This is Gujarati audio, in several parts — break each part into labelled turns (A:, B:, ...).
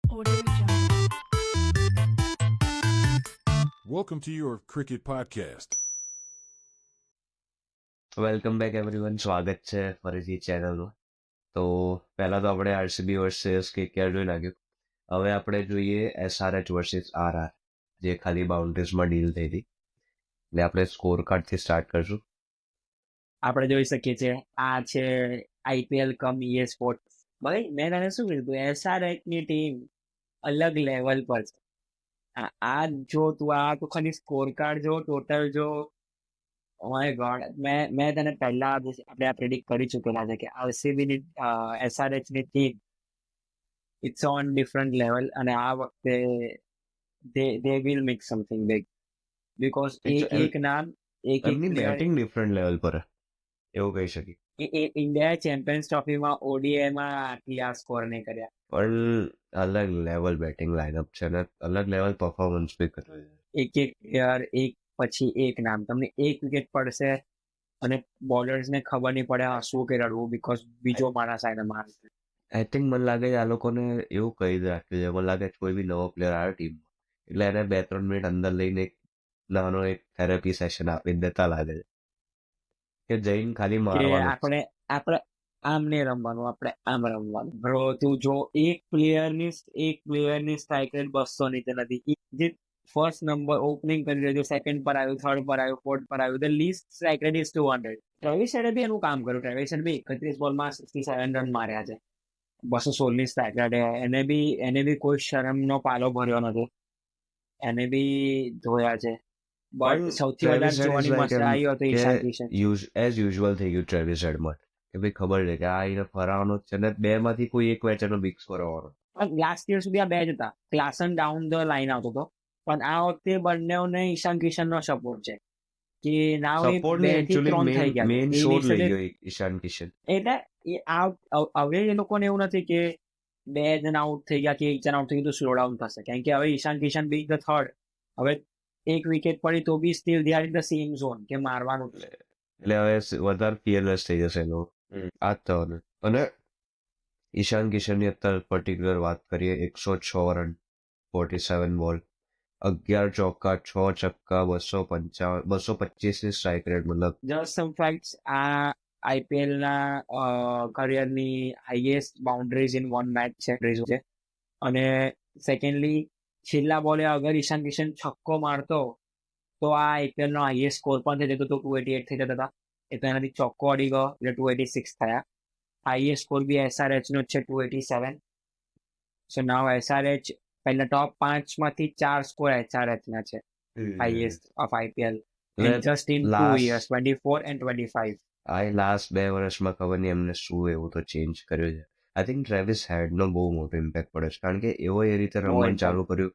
A: Audio Jungle.
B: Welcome to your cricket podcast.
C: Welcome back everyone. સ્વાગત છે ફરીથી ચેનલમાં. તો પહેલા તો આપણે આરસીબી વર્સેસ કેકેઆર જોઈ નાખ્યું. હવે આપણે જોઈએ એસઆરએચ વર્સેસ આરઆર, જે ખાલી બાઉન્ડ્રીઝમાં ડીલ થઈ હતી. એટલે આપણે સ્કોર કાર્ડથી સ્ટાર્ટ કરશું.
D: આપણે જોઈ શકીએ છીએ આ છે આઈપીએલ કમ ઈએ સ્પોર્ટ. ભાઈ મેં તને શું કીધું, એસઆરએચ ની ટીમ અલગ લેવલ પર છે. આ જો તું આ તો ખાલી સ્કોર કાર્ડ જો, ટોટલ જો, માય ગોડ, મેં તને પહેલા આપણે આ પ્રેડિક્ટ કરી ચૂકેલા છે કે આરસીબી ની એસઆરએચ ની team it's on different level, અને આ વખતે they will make something big, because એક નામ એક
C: એમની બેટિંગ ડિફરન્ટ લેવલ પર એવું કહી શકીએ.
D: ઇન્ડિયા ચેમ્પિયન્સ ટ્રોફીમાં ઓડીઆઈમાં આટલી આ સ્કોર નહીં કર્યા.
C: પણ અલગ લેવલ બેટિંગ લાઇનઅપ છે ને અલગ લેવલ પરફોર્મન્સ બી કર્યું છે.
D: એક પ્લેયર એક પછી એક નામ, તમને એક વિકેટ પડશે અને બોલર્સને ખબર નહીં પડે શું કે રડવું, બીકોઝ બીજો માણસ આવીને મારશે.
C: આઈ થિંક મને લાગે છે આ લોકોને એવું કહી રાખ્યું છે. મને લાગે છે કોઈ બી નવો પ્લેયર આવ્યો ટીમમાં એટલે એને 2-3 મિનિટ અંદર લઈને એક નાનો એક થેરેપી સેશન આપી દેતા લાગે છે કે જઈને ખાલી
D: કે
C: મારવાનું.
D: આપણે આપણે આમ નહીં રમવાનું, આપણે આમ રમવાનું. બ્રો તું જો એક પ્લેયરની સ્ટ્રાઇક રેટ 200 નીચે નથી. જે ફર્સ્ટ નંબર ઓપનિંગ કરી રહ્યો, સેકન્ડ પર આવ્યું, થર્ડ પર આવ્યું, ફોર્થ પર આવ્યું, the list strike rate is 200. Travis હેડે બી એનું કામ કર્યું. ટ્રેવિસ હેડ બી 31 બોલમાં 67 રન માર્યા છે, 216 ની સ્ટ્રાઇક રેટ. એને બી કોઈ શરમનો પાલો ભર્યો નથી, એને બી ધોયા છે. બટ સૌથી વધારે જોવાની મજા આવી હતી ઈશાન કિશન.
C: એઝ યુઝ્યુઅલ થઈ ગયું ટ્રેવિસ હેડમાં કે ભાઈ ખબર છે કે આ એને ફરાવાનો જ છે ને 2 માંથી કોઈ એક મેચ એનો બિગ સ્કોર આવવાનો.
D: લાસ્ટ યર સુધી આ બે જ હતા, ક્લાસન ડાઉન ધ લાઈન આવતો હતો, પણ આ વખતે બંનેઓને ઈશાન કિશનનો સપોર્ટ છે કે નાવ એ
C: સપોર્ટ
D: 2
C: ને
D: થી 3
C: એકચ્યુઅલી
D: થઈ ગયા.
C: મેઇન શોટ લઈ ગયો ઈશાન કિશન.
D: એટલે હવે એ લોકોને એવું નથી કે 2 જણ આઉટ થઈ ગયા કે 1 જણ આઉટ થઈ ગયું તો સ્લો ડાઉન થશે, કારણ કે હવે Ishan Kishan be the third, હવે એક વિકેટ પડી તો be still they are in the same zone કે મારવાનું છે.
C: એટલે હવે વધારે ફિયરલેસ થઈ જશે એનો આ જ થવાનું. અને ઈશાન કિશનની અત્યારે પર્ટિક્યુલર વાત કરીએ, 106 રન, 47 બોલ, 11 ચોક્કા, 6 છક્કા, 225 ની સ્ટ્રાઇક રેટ. મતલબ
D: જસ્ટ સમ ફેક્ટ્સ, આ આઈપીએલ ના કરિયરની highest boundaries in one match છે. અને સેકન્ડલી છેલ્લા બોલે અગર ઈશાન કિશન છક્કો મારતો તો આ આઈપીએલ નો હાઈએસ્ટ સ્કોર પણ થઈ જતો, તો 288 થઈ જતા હતા. એ તો એનાથી ચોક્કો અડી ગયો એટલે 286 થયા. હાઈએસ્ટ સ્કોર બી એસઆરએચ નો છે 287. સો નાવ એસઆરએચ પહેલા ટોપ 5 માંથી 4 સ્કોર એસઆરએચ ના છે, highest of IPL just in 2 years, 24 and 25.
C: આ લાસ્ટ 2 વર્ષમાં ખબર નહીં એમને શું એવું તો ચેન્જ કર્યું છે. આઈ થિંક ટ્રેવિસ હેડનો બહુ મોટો ઇમ્પેક્ટ પડે છે, કારણ કે એવો એ રીતે રમવાનું ચાલુ કર્યું,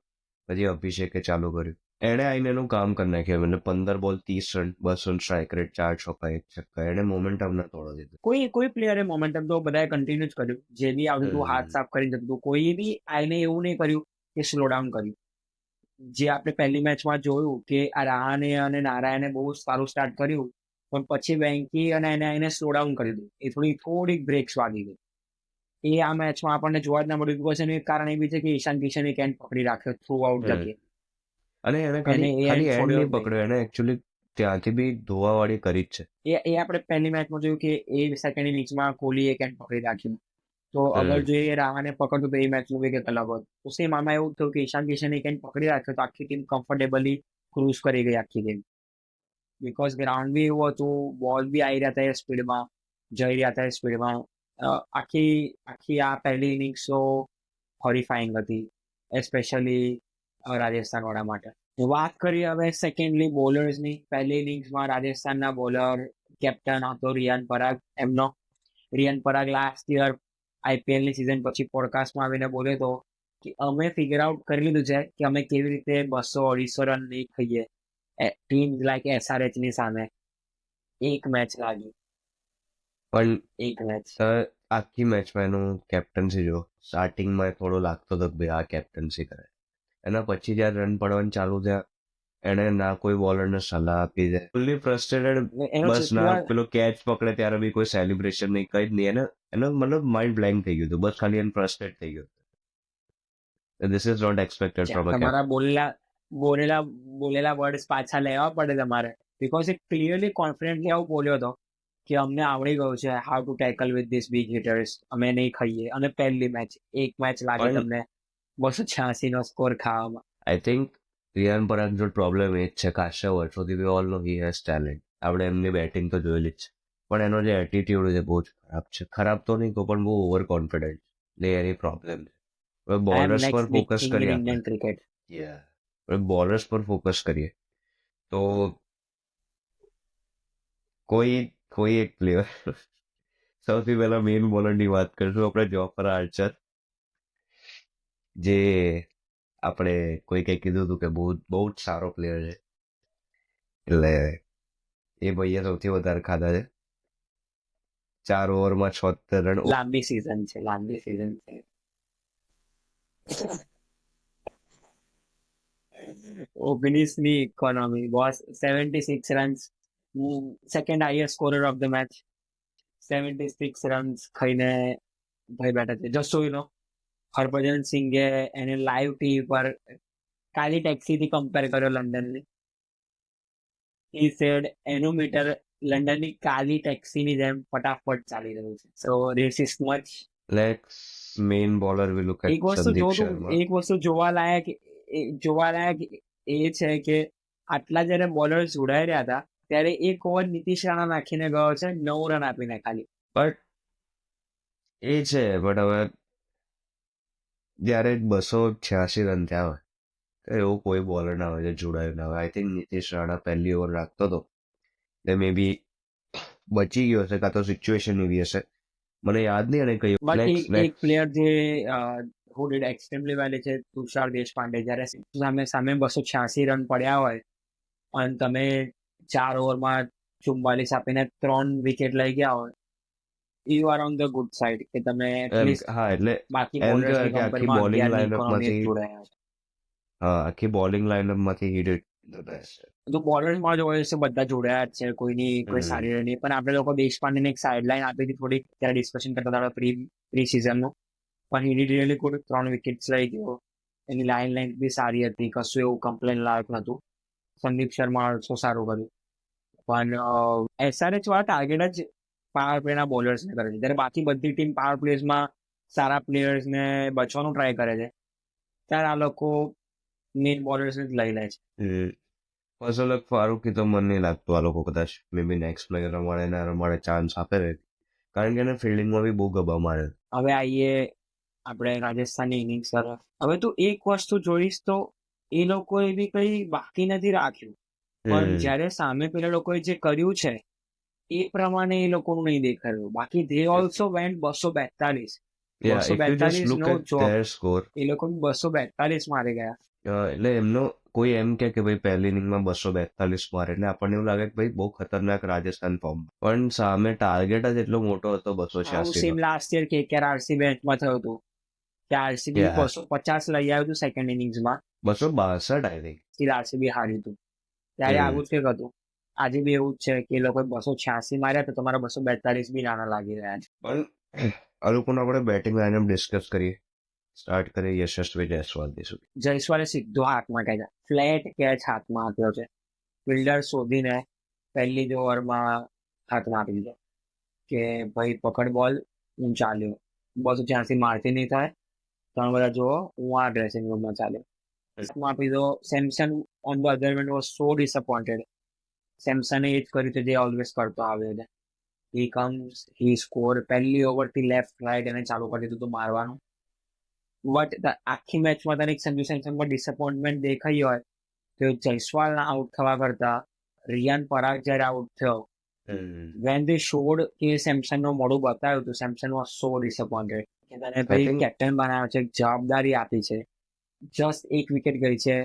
C: પછી અભિષેકે ચાલુ કર્યું. એણે આવીને એનું કામ કરી નાખ્યું. એટલે 15 બોલ 30 રન, 200 સ્ટ્રાઇક રેટ, 4 છક્કા, 1 છક્કા. એણે મોમેન્ટમ ના તોડો દીધું.
D: કોઈ પ્લેયરે મોમેન્ટમ તો બધાએ કન્ટિન્યુ જ કર્યું, જે બી આવતું હતું હાથ સાફ કરી જતું. કોઈ બી આઈને એવું નહીં કર્યું કે સ્લો ડાઉન કર્યું. જે આપણે પહેલી મેચમાં જોયું કે આ રહાને અને નારાયણે બહુ સારું સ્ટાર્ટ કર્યું, પણ પછી વેંકી અને એને આઈને સ્લો ડાઉન કરી દીધું. એ થોડીક બ્રેક્સ વાગી ગઈ. એ આ મેચમાં આપણને જોવા જ ના મળ્યું, બીકોઝ એનું એક કારણ એ બી છે કે ઈશાન કિશને કેન પકડી રાખ્યો થ્રુ આઉટ ધ ગેમ.
C: અને એને ખાલી એન્ડ નહીં પકડ્યો, એને એકચ્યુઅલી ત્યાંથી બી ધોવાવાળી કરી જ છે.
D: એ આપણે પહેલી મેચમાં જોયું કે એ સેકન્ડ ઇનિંગ્સમાં કોહલીએ કેન પકડી રાખ્યું. તો અગર જો એ રાહાને પકડતું તો એ મેચનું વિકેટ અલગ હોત. તો સેમ આમાં એવું થયું કે ઈશાન કિશને કેન પકડી રાખ્યો તો આખી ટીમ કમ્ફર્ટેબલી ક્રૂઝ કરી ગઈ આખી ગેમ, બીકોઝ ગ્રાઉન્ડ બી એવું હતું, બોલ બી આવી રહ્યા હતા સ્પીડમાં, જઈ રહ્યા હતા સ્પીડમાં. આખી આ પહેલી ઇનિંગ્સો હોરિફાઈંગ હતી, એસ્પેશિયલી રાજસ્થાન વાળા માટે. વાત કરીએ હવે સેકન્ડલી બોલર્સની. પહેલી ઇનિંગ્સમાં રાજસ્થાનના બોલર કેપ્ટન હતો રિયાન પરાગ. રિયાન પરાગ લાસ્ટ યર આઈપીએલની સિઝન પછી પોડકાસ્ટમાં આવીને બોલે તો કે અમે ફિગર આઉટ કરી લીધું છે કે અમે કેવી રીતે 200-250 રન નહીં ખાઈએ ટીમ લાઈક એસઆરએચ ની સામે. એક મેચ લાગી,
C: પણ
D: એક મેચ.
C: આખી મેચમાં એનું કેપ્ટન્સી જો સ્ટાર્ટિંગમાં થોડો લાગતો હતો કે ભાઈ આ કેપ્ટન્સી કરે. એના પછી જ્યારે રન પડવાનું ચાલુ થયા, એને ના કોઈ બોલરને સલાહ આપી દે, ફુલ્લી ફ્રસ્ટ્રેટેડ. બસ ના પેલો કેચ પકડે ત્યારે બી કોઈ સેલિબ્રેશન નહીં, કઈ જ નહીં. એનો મતલબ માઇન્ડ બ્લેન્ક થઈ ગયું હતું, બસ ખાલી એને ફ્રસ્ટ્રેટ થઈ ગયું. This is not expected from a captain.
D: તમારા બોલેલા વર્ડ્સ પાછા લેવા પડે તમારે, બીકોઝ એ ક્લિયરલી કોન્ફિડન્ટલી આવું બોલ્યો હતો કે અમને આવડી ગયું છે how to tackle with this big hitters, અમે નહીં ખાઈએ. અને પહેલી મેચ લાગે
C: પણ-
D: તમને 286 નો સ્કોર ખાવામાં.
C: I think રિયાન પરાગ જો પ્રોબ્લેમ એ જ છે ખાસા વર્ષોથી we all know he has talent. આપણે એમની બેટિંગ તો જોયેલી જ છે, પણ એનો જે એટીટ્યુડ છે બહુ જ ખરાબ છે. ખરાબ તો નહીં કહું, પણ બહુ ઓવર કોન્ફિડન્ટ છે એની પ્રોબ્લેમ છે. હવે બોલર્સ પર ફોકસ કરીએ આપણે.
D: Indian cricket.
C: હવે બોલર્સ પર ફોકસ કરીએ તો કોઈ એક પ્લેયર સૌથી પહેલા મેઇન બોલરની વાત કરીશું આપણે, જોફર આર્ચર, જે આપણે કોઈ કઈ કીધું હતું કે બહુ જ સારો પ્લેયર છે, એટલે એ ભાઈએ સૌથી વધારે ખાધા છે. 4 ઓવરમાં 76 રન.
D: લાંબી સિઝન છે. ઓગણીસની economy boss, 76 runs, second highest scorer of the match. 76 runs ખાઈને ભાઈ બેઠા છે. Just so you know, Harbhajan સિંઘે એને લાઈવ ટીવી પર કાલી ટેક્સીથી કમ્પેર કર્યો લંડનની. હી સેડ એનું મીટર લંડનની કાલી ટેક્સીની જેમ ફટાફટ ચાલી રહ્યું છે. So this is much.
C: Let's main bowler we look
D: એક
C: એટ
D: વસ્તુ
C: સંદીપ શર્મા.
D: જોવાલાયક એ છે કે આટલા જયારે બોલર જોડાઈ રહ્યા હતા ત્યારે એક ઓવર નીતિશ રાણા નાખીને ગયો છે 9 રન આપીને ખાલી.
C: બટ એ છે, બટ હવે જ્યારે 286 રન થયા હોય તો એવું કોઈ બોલર ના હોય જે જોડાયું ના હોય. આઈ થિંક નીતિશ રાણા પહેલી ઓવર રાખતો હતો, તે મે બી બચી ગયો હશે, કાં તો સિચ્યુએશન એવી હશે, મને યાદ નહીં. અને કયું
D: બટ એક પ્લેયર જે who did extremely well છે તુષાર દેશપાંડે. જ્યારે સામે 286 રન પડ્યા હોય અને તમે 4 ઓવરમાં 44 આપીને 3 વિકેટ લઈ ગયા હોય, you are on the good side કે તમે એટલીસ્ટ
C: હા, એટલે
D: બાકી
C: એમ
D: બોલર્સની
C: કહેવાય કે આખી
D: કંપેરમાં
C: bowling
D: 11ની
C: lineup
D: economy
C: માંથી-
D: જોડાયા છે.
C: હા, આખી બોલિંગ લાઇનઅપમાંથી હી ડીડ ધ બેસ્ટ.
D: તો બોલર્સમાં જોઈએ છે બધા જોડાયા જ છે, કોઈની કોઈ સારી રહી નહીં. પણ આપણે લોકો દેશપાંડેને એક સાઇડલાઇન આપી હતી થોડી, ત્યારે ડિસ્કશન કરતા હતા પ્રી સિઝનનું. પણ he did really good. 3 wickets લઈ ગયો. એની લાઇન લેન્થ બી સારી હતી, કશું એવું કમ્પ્લેન લાયક નહોતું. સંદીપ શર્મા અડસો સારું કર્યું. પણ SRH વાળા ટાર્ગેટ જ પાવર પ્લેના બોલર્સને કરે છે, જ્યારે બાકી બધી ટીમ પાવર પ્લેસમાં સારા પ્લેયર્સને બચવાનું ટ્રાય કરે છે, ત્યારે આ લોકો મેઇન બોલર્સને જ લઈ લે છે.
C: ફઝલ હક ફારૂકી તો મને નહીં લાગતું આ લોકો કદાચ મે બી નેક્સ્ટ પ્લેયર રમાડે ચાન્સ આપે ને, કારણ કે એને ફિલ્ડિંગમાં બી બહુ ગબા મારે.
D: હવે આવીએ આપણે રાજસ્થાનની ઇનિંગ્સ તરફ. હવે તું એક વસ્તુ જોઈશ તો એ લોકોએ બી કઈ બાકી નથી રાખ્યું, પણ જ્યારે સામે પેલા લોકોએ જે કર્યું છે એ પ્રમાણે એ લોકોનું નહીં દેખાયું. બાકી they also went 242.
C: Yeah, if you just look
D: no
C: at
D: job.
C: their score,
D: એ લોકો 242 મારી ગયા.
C: એટલે એમનો કોઈ એમ કે ભાઈ પહેલી ઇનિંગમાં 242 મારે, એટલે આપણને એવું લાગે કે ભાઈ બહુ ખતરનાક રાજસ્થાન ફોર્મ, પણ સામે ટાર્ગેટ જ એટલો મોટો હતો 286
D: same last year KKR RCB બેન્ચમાં થયું હતું કે RCB
C: Yeah.
D: 250 લઈ આવ્યું હતું સેકન્ડ ઇનિંગ્સમાં,
C: 262 આઈ થિંક.
D: સ્ટીલ RCB હાર્યું હતું. ત્યારે આવું જ કંઈક હતું. આજે બી એવું જ છે કે એ લોકોએ 286 માર્યા તો તમારા 242 બી નાના લાગી રહ્યા છે.
C: પણ આ લોકોને આપણે બેટિંગ લાઇનઅપ ડિસ્કસ કરીએ. સ્ટાર્ટ કરીએ યશસ્વી જયસ્વાલથી સુધી.
D: જયસ્વાલે સીધો હાથમાં કહે છે, ફ્લેટ કેચ હાથમાં આપ્યો છે. ફિલ્ડર શોધીને પહેલી જ ઓવરમાં હાથમાં આપી દીધો કે ભાઈ પકડ બોલ, હું ચાલ્યો. 286 મારથી નહીં થાય, તમે બધા જુઓ, હું આ ડ્રેસિંગ રૂમમાં ચાલ્યો. હાથમાં આપી દો. Samson on the other end was so disappointed. સેમસને એ જ કર્યું છે જે ઓલવેઝ કરતો આવ્યો છે. He comes, he score. પહેલી ઓવરથી લેફ્ટ રાઈટ એને ચાલુ કરી દીધું હતું મારવાનું. બટ આખી મેચમાં તને સંજુ સેમસન પર ડિસઅપોઇન્ટમેન્ટ દેખાઈ હોય તો જયસ્વાલના આઉટ થવા કરતા રિયાન પરાગ જ્યારે આઉટ થયો, વેન દે શોડ કે સેમસનનું મોઢું બતાવ્યું તો સેમસન વોઝ સો ડિસઅપોઇન્ટેડ કે તને ભાઈ
C: think-
D: કેપ્ટન બનાવ્યો છે, જવાબદારી આપી છે, જસ્ટ એક વિકેટ ગઈ છે,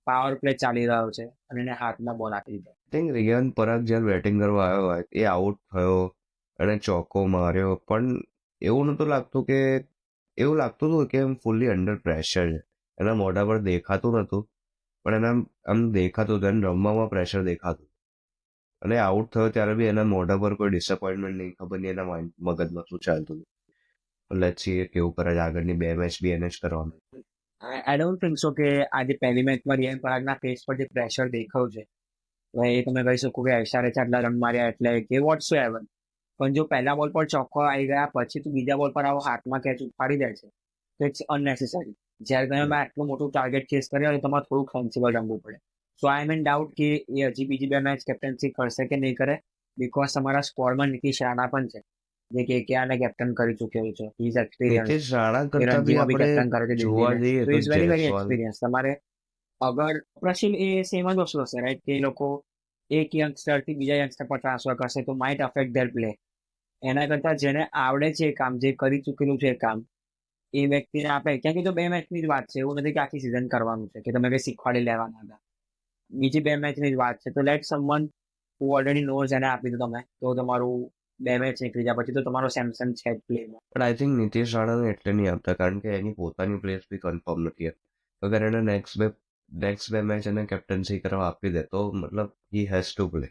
D: પાવર પ્લે ચાલી રહ્યો છે અને એને હાથમાં બોલ આપી દીધો.
C: આઈ થિંક રિયાન પરાગ જ્યારે બેટિંગ કરવા આવ્યો હોય એ આઉટ થયો અને ચોક્કો માર્યો, પણ એવું નહોતું લાગતું કે એવું લાગતું હતું કે એમ ફૂલ્લી અંડર પ્રેશર છે. એના મોઢા પર દેખાતું નહોતું, પણ એના આમ દેખાતું હતું, એને રમવામાં પ્રેશર દેખાતું. અને આઉટ થયો ત્યારે બી એના મોઢા પર કોઈ ડિસઅપોઇન્ટમેન્ટ નહીં, ખબર નહીં એના મગજમાં શું ચાલતું હતું. લેટ્સ સી કેવું કરે છે, આગળની 2 મેચ બી એને જ કરવાનું.
D: આઈ ડોન્ટ થિંક સો કે આજે પહેલી મેચમાં રિયાન પરાગના ફેસ પર જે પ્રેશર દેખાયું છે હવે એ તમે કહી શકો કે એસઆરએચ આટલા રન માર્યા એટલે કે વોટ્સ એવર, પણ જો પહેલા બોલ પર ચોખ્ખો આવી ગયા પછી તું બીજા બોલ પર આવો હાથમાં કેચ ઉપાડી દે છે તો ઇટ્સ અનનેસેસરી. જ્યારે તમે આટલું મોટું ટાર્ગેટ ચેસ કર્યો તો તમારે થોડું ફ્લેક્સિબલ રમવું પડે. સો આઈ એમ ઇન ડાઉટ કે એ હજી બીજી બે મેચ કેપ્ટન્સી કરશે કે નહીં કરે, બીકોઝ તમારા સ્કોરમાં નીતિશ રાણા પણ છે જે કેકેઆરને કેપ્ટન કરી ચૂક્યો છે. He is experience.
C: Nitish Rana કરતા બી આપણે જોવા જઈએ તો
D: is very very
C: Jaiswal
D: experience. તમારે અગર પ્રશ્ન એ સેમ જ વસ્તુ હશે રાઈટ કે એ લોકો એક યંગસ્ટરથી બીજા યંગસ્ટર પર ટ્રાન્સફર કરશે તો માઇટ અફેક્ટ ધેર પ્લે. એના કરતાં જેને આવડે છે એ કામ, જે કરી ચૂકેલું છે એ કામ, એ વ્યક્તિને આપે. ક્યાં કે તો બે મેચની જ વાત છે, એવું નથી કે આખી સિઝન કરવાનું છે કે તમે કંઈ શીખવાડી લેવાના હતા. બીજી બે મેચની જ વાત છે તો let someone who already knows એને આપી દો તમે, તો તમારું બે મેચ નીકળી જાય પછી તો તમારો સેમસંગ છે જ પ્લેમાં.
C: પણ આઈ થિંક નીતિશ રાણાને એટલે નહીં આપતા કારણ કે એની પોતાની પ્લેસ બી કન્ફર્મ નથી. અગર એને નેક્સ્ટ બે મેચ એને કેપ્ટન્સી કરવા આપી દે તો મતલબ he has to play.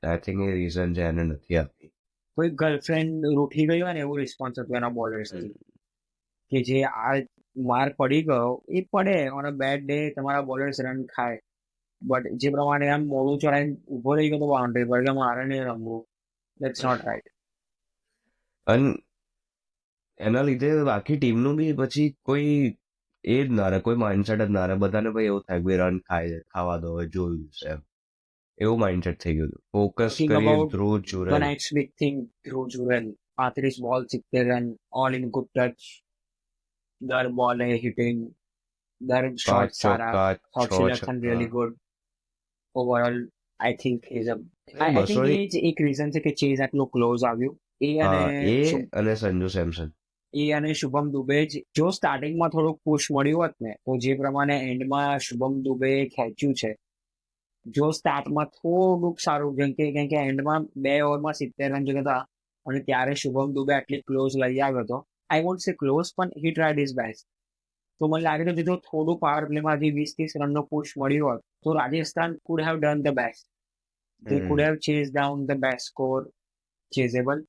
C: I think A reason છે એને નથી આપી.
D: કોઈ ગર્લફ્રેન્ડ રૂઠી ગઈ હોય ને એવું રિસ્પોન્સ હતું એના બોલર્સથી કે જે આ માર પડી ગયો એ પડે ઓન અ બેડ ડે, તમારા બોલર્સ રન ખાય, બટ જે પ્રમાણે આમ મોડું ચડાવીને ઉભો રહી ગયો તો બાઉન્ડ્રી પર કે મારે નહીં રમવું, દેટ્સ નોટ રાઈટ.
C: અને એના લીધે બાકી ટીમનું બી પછી કોઈ એ જ ના રહે, કોઈ માઇન્ડસેટ જ ના રહે. બધાને ભાઈ એવું થાય કે રન ખાવા દો, હવે જોયું છે એમ. એવું માઇન્ડસેટ થઈ ગયું હતું. ફોકસ
D: Talking
C: કરીએ
D: about
C: Dhruv
D: the
C: Jurel.
D: next big thing, Dhruv Jurel, 35 ball, 70 run, all in good touch. દર બોલે હિટિંગ, દર શોટ
C: પાંચ
D: સારા,
C: ચોક્કા
D: shot
C: છ
D: selection really
C: છક્કા.
D: good. Overall, I think is a I think
C: બસો
D: એ જ એક રીઝન છે કે ચેઝ આટલું ક્લોઝ આવ્યું. એ
C: હા એ
D: અને
C: અને સંજુ સેમસન.
D: શુભમ દુબે જ જો સ્ટાર્ટિંગમાં થોડુંક પુશ મળ્યું હોત ને તો જે પ્રમાણે એન્ડમાં શુભમ દુબે ખેંચ્યું છે, જો સ્ટાર્ટમાં થોડુંક સારું કેમ કે એન્ડમાં 2 ઓવરમાં 70 રન જોતા હતા અને ત્યારે શુભમ દુબે આટલી ક્લોઝ લઈ આવ્યો હતો. આઈ વોન્ટ સે ક્લોઝ પણ હી ટ્રાઈડ હિઝ બેસ્ટ. તો મને લાગે છે કે જો થોડું પાવર પ્લેમાં જે 20-30 રનનો પુશ મળ્યું હોત તો Rajasthan could have done the best. They could have chased down the best score chaseable,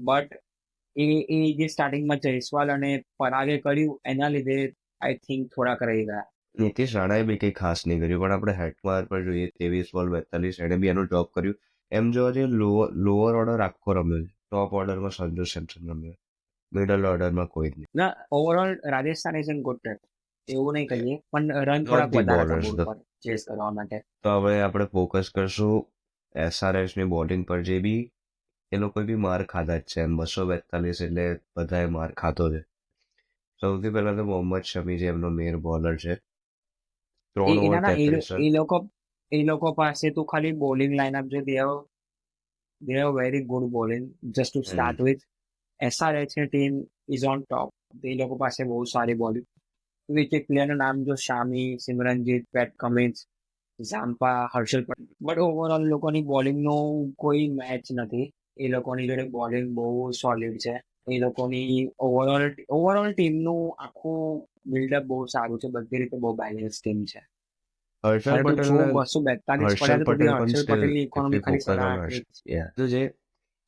D: but એ જે સ્ટાર્ટિંગમાં જયસ્વાલ અને પરાગે કર્યું એના લીધે આઈ થિંક થોડાક રહી ગયા.
C: નીતિશ રાણાએ બી કંઈ ખાસ નહીં કર્યું, પણ આપણે હેટમાર પર જોઈએ 23 બોલ 42 એણે બી એનું જોબ કર્યું. એમ જોવા જઈએ લોઅર ઓર્ડર આખો રમ્યો છે. ટોપ ઓર્ડરમાં સંજુ સેમસન રમ્યો, મિડલ ઓર્ડરમાં કોઈ જ નહીં.
D: ના overall Rajasthan is in good track, એવું નહીં કહીએ, પણ રન
C: Not
D: થોડાક
C: the
D: વધારે
C: bowlers,
D: હતા બોલ પર ચેસ કરવા માટે.
C: તો હવે આપણે ફોકસ કરશું એસઆરએચની બોલિંગ પર. જે બી એ લોકો બી માર ખાધા જ છે એમ. 242 એટલે બધાએ માર ખાધો છે. સૌથી પહેલા તો મોહમ્મદ શમી જે એમનો મેન બોલર છે, 3 ઓવર 33 રન.
D: એ લોકો પાસે તું ખાલી બોલિંગ લાઇનઅપ જો they have very good bowling just to start with. SRH ની ટીમ ઇઝ ઓન ટોપ, એ લોકો પાસે બહુ સારી બોલિંગ. વિકેટ પ્લેયરનું નામ જો Shami, Simarjeet, Pat Cummins, Zampa, Harshal Patel, but overall લોકોની બોલિંગનો કોઈ મેચ નથી. એ લોકોની જોડે બોલિંગ બહુ સોલિડ છે. એ લોકોની ઓવરઓલ ટીમનું આખું બિલ્ડઅપ બહુ સારું છે, બધી રીતે બહુ બેલેન્સ ટીમ છે.
C: હર્ષલ પટેલ
D: 242 પડ્યા તો બી હર્ષલ પટેલની ઇકોનોમી ખાલી 8.5.
C: તો જે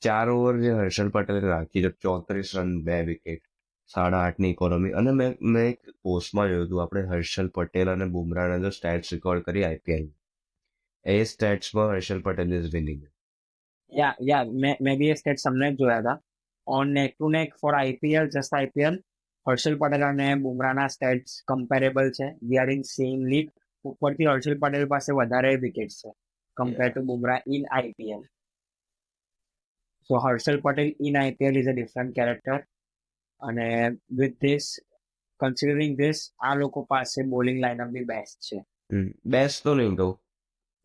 C: 4 ઓવર જે હર્ષલ પટેલે રાખી છે 34 રન 2 વિકેટ 8.5ની ઇકોનોમી. અને મેં એક પોસ્ટમાં જોયું હતું આપણે હર્ષલ પટેલ અને બુમરાહના જો સ્ટેટ્સ રેકોર્ડ કરી આઈપીએલ, એ સ્ટેટ્સમાં હર્ષલ પટેલ ઇઝ વિનિંગ.
D: મેં બી એ સ્ટેટ્સ અમને જ જોયા હતા. On neck to neck for IPL, just IPL, Harshal Patel અને બુમરાહના સ્ટેટ્સ કમ્પેરેબલ છે. We are in same league. ઉપરથી હર્ષલ પટેલ પાસે વધારે વિકેટ્સ છે compare to Bumrah in IPL. So Harshal Patel in IPL is a different character. અને વિથ ધીસ કન્સિડરિંગ ધીસ આ લોકો પાસે બોલિંગ લાઇનઅપ બી બેસ્ટ છે.
C: બેસ્ટ તો નહીં કહું,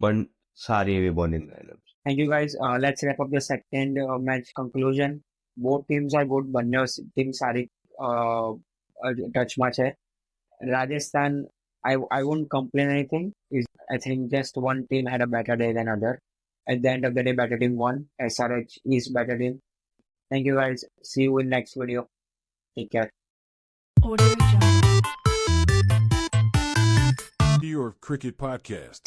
C: પણ સારી એવી bowling lineup.
D: Thank you guys. Let's wrap up the second match conclusion. Both teams are good. બંને ટીમ સારી ટચમાં છે. Rajasthan, I won't complain anything. I think just one team had a better day than other. At the end of the day, better team won. SRH is better team. Thank you guys. See you in next video. Take care.
B: Your Cricket Podcast.